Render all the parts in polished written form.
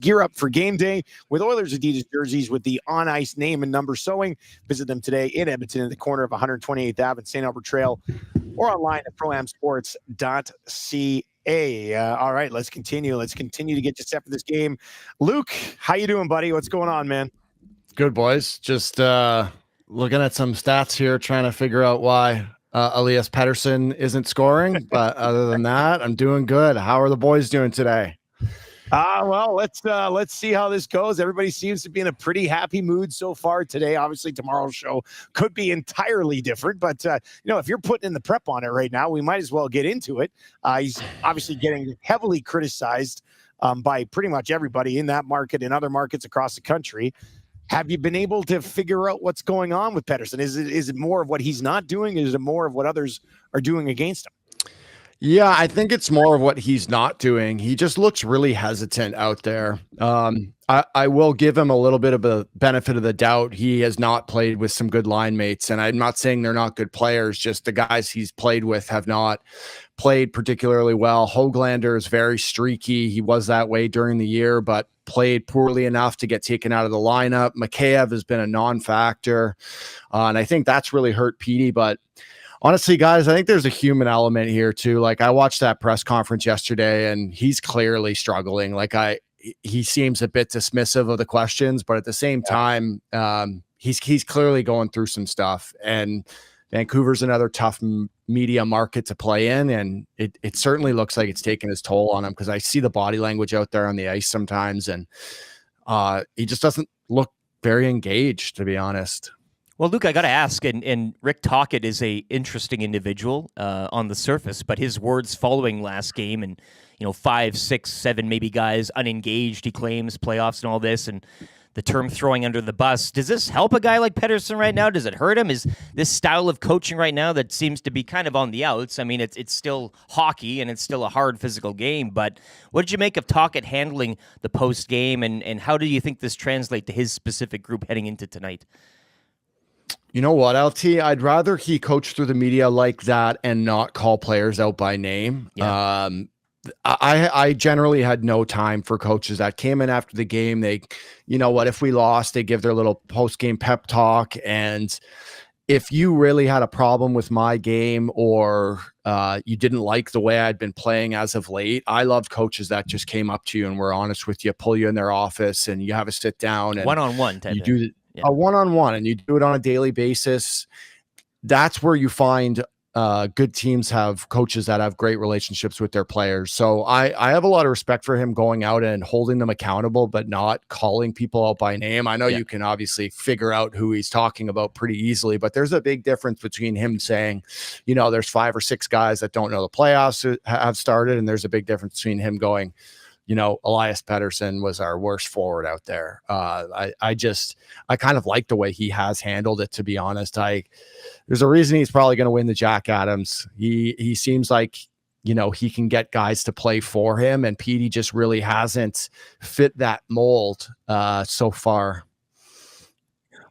Gear up for game day with Oilers Adidas jerseys with the on-ice name and number sewing. Visit them today in Edmonton in the corner of 128th Ave and St. Albert Trail or online at proamsports.ca. All right, let's continue. Let's continue to get you set for this game. Luke, how you doing, buddy? What's going on, man? Good, boys. Just looking at some stats here, trying to figure out why Elias Pettersson isn't scoring. But other than that, I'm doing good. How are the boys doing today? Well, let's see how this goes. Everybody seems to be in a pretty happy mood so far today. Obviously, tomorrow's show could be entirely different, but if you're putting in the prep on it right now, we might as well get into it. He's obviously getting heavily criticized by pretty much everybody in that market and other markets across the country. Have you been able to figure out what's going on with Pettersson? Is it more of what he's not doing? Is it more of what others are doing against him? Yeah, I think it's more of what he's not doing. He just looks really hesitant out there. I will give him a little bit of a benefit of the doubt. He has not played with some good line mates, and I'm not saying they're not good players, just the guys he's played with have not played particularly well. Höglander is very streaky. He was that way during the year, but played poorly enough to get taken out of the lineup. Mikheyev has been a non-factor, and I think that's really hurt Petey, but honestly, guys, I think there's a human element here too. Like, I watched that press conference yesterday and he's clearly struggling. He seems a bit dismissive of the questions, but at the same time, he's clearly going through some stuff, and Vancouver's another tough media market to play in. And it certainly looks like it's taking his toll on him, because I see the body language out there on the ice sometimes, and he just doesn't look very engaged, to be honest. Well, Luke, I got to ask, and Rick Tocchet is a interesting individual on the surface, but his words following last game, and 5, 6, 7 maybe guys unengaged, he claims, playoffs and all this, and the term throwing under the bus. Does this help a guy like Pettersson right now? Does it hurt him? Is this style of coaching right now that seems to be kind of on the outs? I mean, it's still hockey and it's still a hard physical game, but what did you make of Tocchet handling the post game, and how do you think this translates to his specific group heading into tonight? You know what, LT? I'd rather he coach through the media like that and not call players out by name. Yeah. I generally had no time for coaches that came in after the game. They, if we lost, they give their little post-game pep talk. And if you really had a problem with my game, or you didn't like the way I'd been playing as of late, I loved coaches that just came up to you and were honest with you, pull you in their office, and you have a sit down and one-on-one type. You do a one-on-one, and you do it on a daily basis. That's where you find good teams have coaches that have great relationships with their players. So I have a lot of respect for him going out and holding them accountable, but not calling people out by name. I know you can obviously figure out who he's talking about pretty easily, but there's a big difference between him saying, there's 5 or 6 guys that don't know the playoffs have started, and there's a big difference between him going, Elias Pettersson was our worst forward out there. I kind of like the way he has handled it, to be honest. There's a reason he's probably going to win the Jack Adams. He seems like, he can get guys to play for him, and Petey just really hasn't fit that mold so far.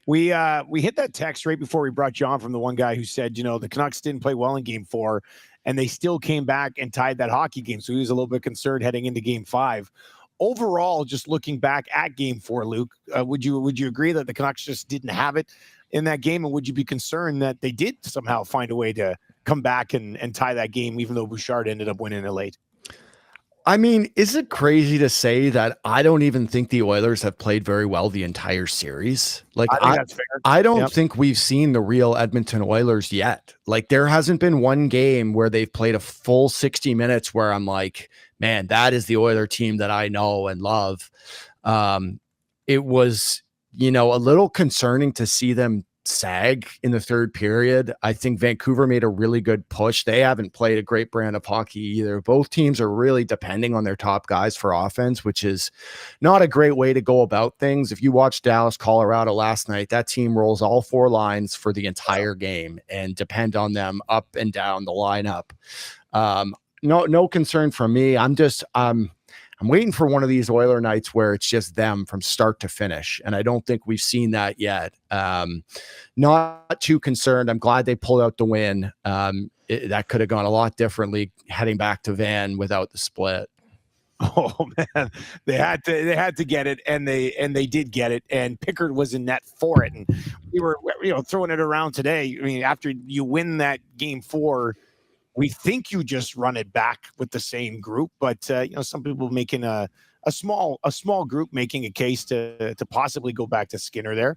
We hit that text right before we brought you on from the one guy who said, the Canucks didn't play well in Game 4, and they still came back and tied that hockey game. So he was a little bit concerned heading into Game 5. Overall, just looking back at Game 4, Luke, would you agree that the Canucks just didn't have it in that game? And would you be concerned that they did somehow find a way to come back and tie that game, even though Bouchard ended up winning it late? I mean, is it crazy to say that I don't even think the Oilers have played very well the entire series? Like, I think that's fair. I don't think we've seen the real Edmonton Oilers yet. Like, there hasn't been one game where they've played a full 60 minutes where I'm like, man, that is the Oiler team that I know and love. It was, a little concerning to see them sag in the third period. I think Vancouver made a really good push. They haven't played a great brand of hockey either. Both teams are really depending on their top guys for offense, which is not a great way to go about things. If you watch Dallas, Colorado last night, that team rolls all 4 lines for the entire game and depend on them up and down the lineup. No concern from me. I'm waiting for one of these Oiler nights where it's just them from start to finish, and I don't think we've seen that yet. Not too concerned. I'm glad they pulled out the win. That could have gone a lot differently heading back to Van without the split. Oh man, they had to get it, and they did get it, and Pickard was in net for it, and we were throwing it around today. I mean, after you win that game 4, we think you just run it back with the same group, but some people making a small group making a case to possibly go back to Skinner there.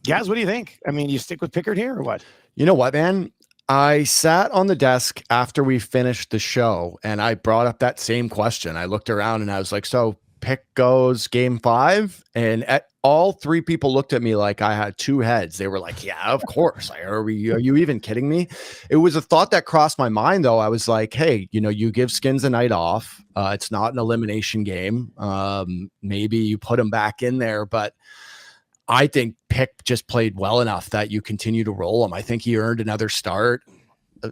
Gaz, what do you think? I mean, you stick with Pickard here or what? You know what, man? I sat on the desk after we finished the show and I brought up that same question. I looked around and I was like, so Pick goes game 5, and all 3 people looked at me like I had 2 heads. They were like, yeah, of course. Are you even kidding me? It was a thought that crossed my mind, though. I was like, hey, you give Skins a night off. It's not an elimination game. Maybe you put him back in there, but I think Pick just played well enough that you continue to roll him. I think he earned another start.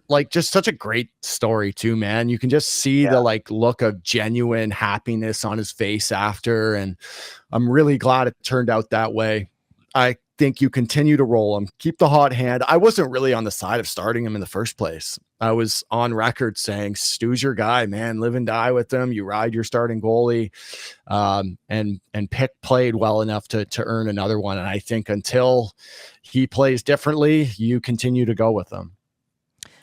Like, just such a great story too, man. You can just see the look of genuine happiness on his face after, and I'm really glad it turned out that way. I think you continue to roll him, keep the hot hand. I wasn't really on the side of starting him in the first place. I was on record saying, Stu's your guy, man, live and die with him. You ride your starting goalie. And Pick played well enough to earn another one. And I think until he plays differently, you continue to go with him.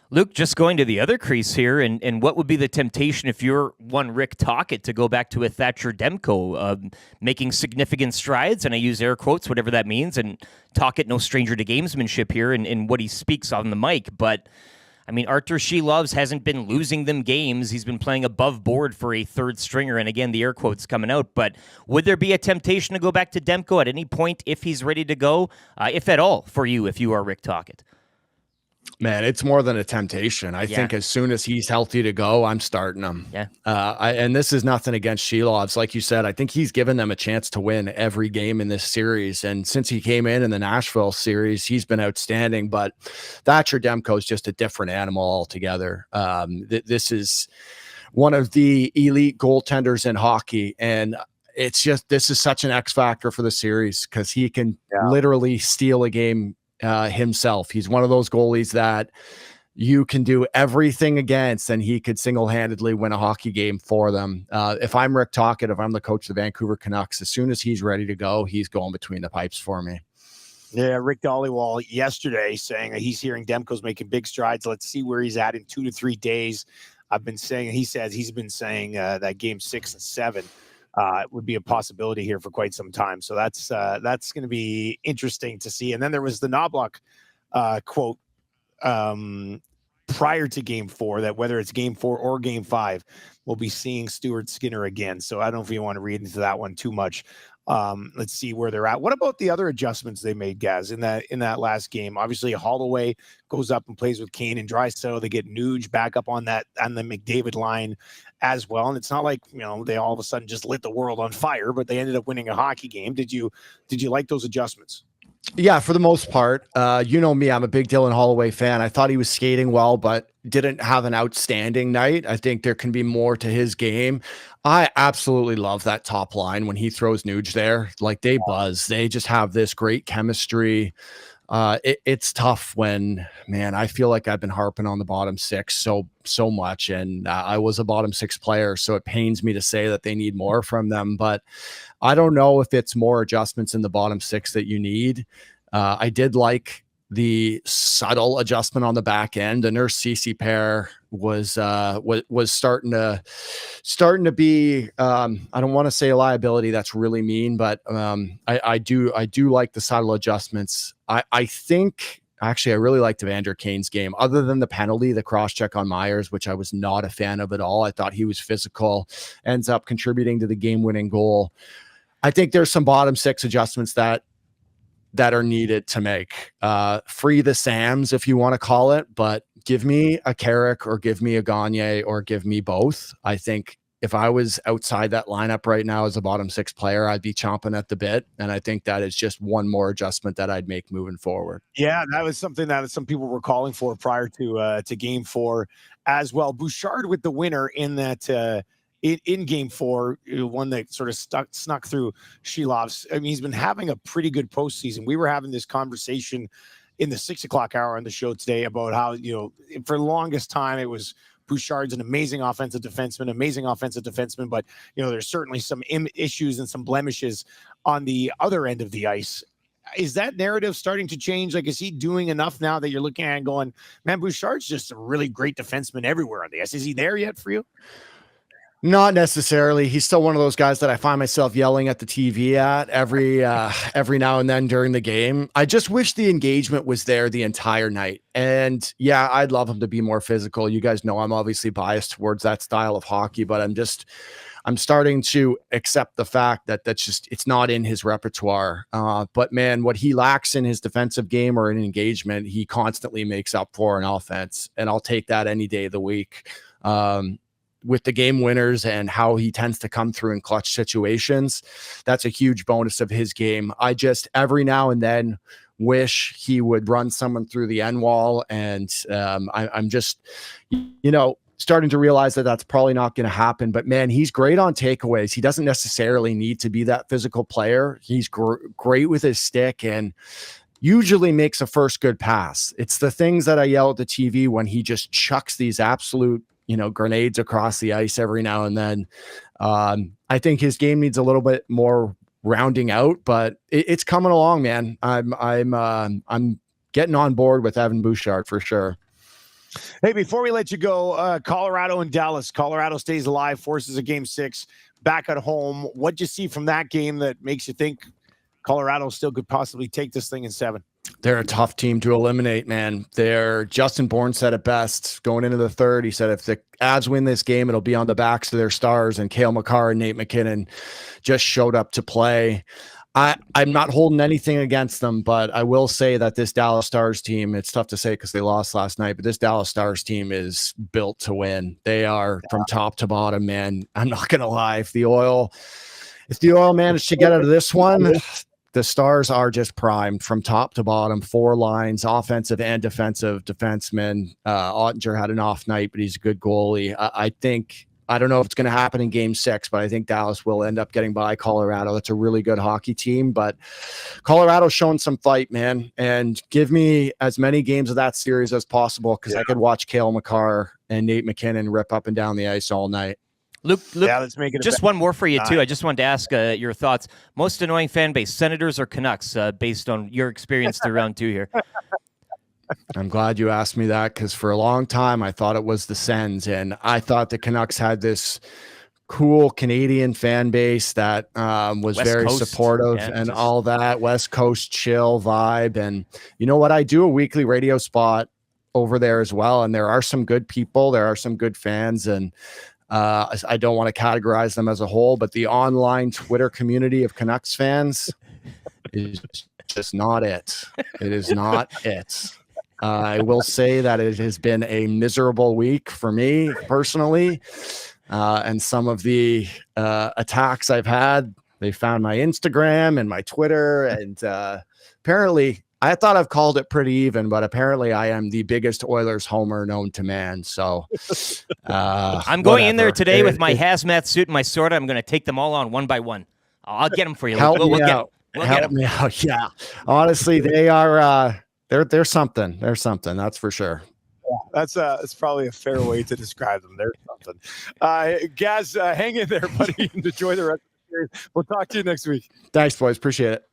Luke, just going to the other crease here, and what would be the temptation if you're one Rick Tocchet to go back to a Thatcher Demco, making significant strides, and I use air quotes, whatever that means, and Tocchet, no stranger to gamesmanship here in what he speaks on the mic, but I mean, Artur Shilovs hasn't been losing them games. He's been playing above board for a third stringer, and again, the air quotes coming out, but would there be a temptation to go back to Demko at any point if he's ready to go, if at all, for you, if you are Rick Tocchet? Man, it's more than a temptation. I think as soon as he's healthy to go, I'm starting him. Yeah. And this is nothing against Shilovs. Like you said, I think he's given them a chance to win every game in this series. And since he came in the Nashville series, he's been outstanding. But Thatcher Demko is just a different animal altogether. This is one of the elite goaltenders in hockey. And it's just, this is such an X factor for the series because he can literally steal a game himself. He's one of those goalies that you can do everything against and he could single-handedly win a hockey game for them. If I'm Rick Tocchet, if I'm the coach of the Vancouver Canucks, as soon as he's ready to go, he's going between the pipes for me. Yeah, Rick Dhaliwal yesterday saying that he's hearing Demko's making big strides. Let's see where he's at in 2 to 3 days. He says he's been saying that game 6 and 7 would be a possibility here for quite some time. So that's going to be interesting to see. And then there was the Knobloch quote prior to game 4 that whether it's game 4 or game 5, we'll be seeing Stuart Skinner again. So I don't know if you want to read into that one too much. Let's see where they're at. What about the other adjustments they made, Gaz, in that last game? Obviously, Holloway goes up and plays with Kane and Draisaitl. They get Nuge back up on the McDavid line as well. And it's not like they all of a sudden just lit the world on fire, but they ended up winning a hockey game. Did you like those adjustments? Yeah, for the most part. You know me, I'm a big Dylan Holloway fan. I thought he was skating well, but didn't have an outstanding night. I think there can be more to his game. I absolutely love that top line when he throws Nuge there. Like, they buzz. They just have this great chemistry. It's tough when, man, I feel like I've been harping on the bottom 6 so much, and I was a bottom 6 player, so it pains me to say that they need more from them, but I don't know if it's more adjustments in the bottom 6 that you need. I did like the subtle adjustment on the back end. The Nurse CC pair was starting to be, I don't want to say a liability. That's really mean, but I do like the subtle adjustments. I think actually I really liked Evander Kane's game, other than the penalty, the cross check on Myers, which I was not a fan of at all. I thought he was physical, ends up contributing to the game winning goal. I think there's some bottom 6 adjustments that are needed to make. Free the Sams, if you want to call it, but give me a Carrick or give me a Gagne or give me both. I think if I was outside that lineup right now as a bottom 6 player, I'd be chomping at the bit. And I think that is just one more adjustment that I'd make moving forward. Yeah, that was something that some people were calling for prior to game 4 as well. Bouchard with the winner in that in game 4, one that sort of snuck through Shilovs. I mean, he's been having a pretty good postseason. We were having this conversation in the 6 o'clock hour on the show today about how, for the longest time, it was Bouchard's an amazing offensive defenseman, but there's certainly some issues and some blemishes on the other end of the ice. Is that narrative starting to change? Like, is he doing enough now that you're looking at and going, man, Bouchard's just a really great defenseman everywhere on the ice? Is he there yet for you? Not necessarily. He's still one of those guys that I find myself yelling at the TV at every now and then during the game. I just wish the engagement was there the entire night. And yeah, I'd love him to be more physical. You guys know I'm obviously biased towards that style of hockey, but I'm starting to accept the fact that it's not in his repertoire. But man, what he lacks in his defensive game or in engagement, he constantly makes up for in offense. And I'll take that any day of the week. With the game winners and how he tends to come through in clutch situations, that's a huge bonus of his game. I just every now and then wish he would run someone through the end wall. And I'm just, starting to realize that that's probably not going to happen. But man, he's great on takeaways. He doesn't necessarily need to be that physical player. He's great with his stick and usually makes a first good pass. It's the things that I yell at the TV when he just chucks these absolute grenades across the ice every now and then. I think his game needs a little bit more rounding out, but it's coming along, man. I'm getting on board with Evan Bouchard for sure. Hey, before we let you go, Colorado and Dallas. Colorado stays alive, forces a game 6 back at home. What'd you see from that game that makes you think Colorado still could possibly take this thing in 7? They're a tough team to eliminate, man. Justin Bourne said it best going into the third. He said, if the Avs win this game, it'll be on the backs of their stars. And Cale Makar and Nate McKinnon just showed up to play. I'm not holding anything against them, but I will say that this Dallas Stars team, it's tough to say because they lost last night, but this Dallas Stars team is built to win. They are from top to bottom, man. I'm not going to lie. If the Oil managed to get out of this one, the Stars are just primed from top to bottom, 4 lines, offensive and defensive defensemen. Ottinger had an off night, but he's a good goalie. I don't know if it's going to happen in game 6, but I think Dallas will end up getting by Colorado. That's a really good hockey team, but Colorado's showing some fight, man. And give me as many games of that series as possible because I could watch Cale Makar and Nate McKinnon rip up and down the ice all night. Luke, yeah, let's make it just one more for you, too. I just wanted to ask your thoughts. Most annoying fan base, Senators or Canucks, based on your experience through round 2 here? I'm glad you asked me that because for a long time I thought it was the Sens, and I thought the Canucks had this cool Canadian fan base that was West very Coast, supportive and all that West Coast chill vibe. And you know what? I do a weekly radio spot over there as well, and there are some good people. There are some good fans, and I don't want to categorize them as a whole, but the online Twitter community of Canucks fans is just not it. It is not it. I will say that it has been a miserable week for me personally. And some of the attacks I've had, they found my Instagram and my Twitter. And apparently, I thought I've called it pretty even, but apparently I am the biggest Oilers homer known to man. So I'm going in there today with my hazmat suit and my sword. I'm going to take them all on one by one. I'll get them for you. Help me out. Yeah. Honestly, they are... They're something. They're something. That's for sure. Yeah, that's probably a fair way to describe them. They're something. Gaz, hang in there, buddy, and enjoy the rest of the series. We'll talk to you next week. Thanks, boys. Appreciate it.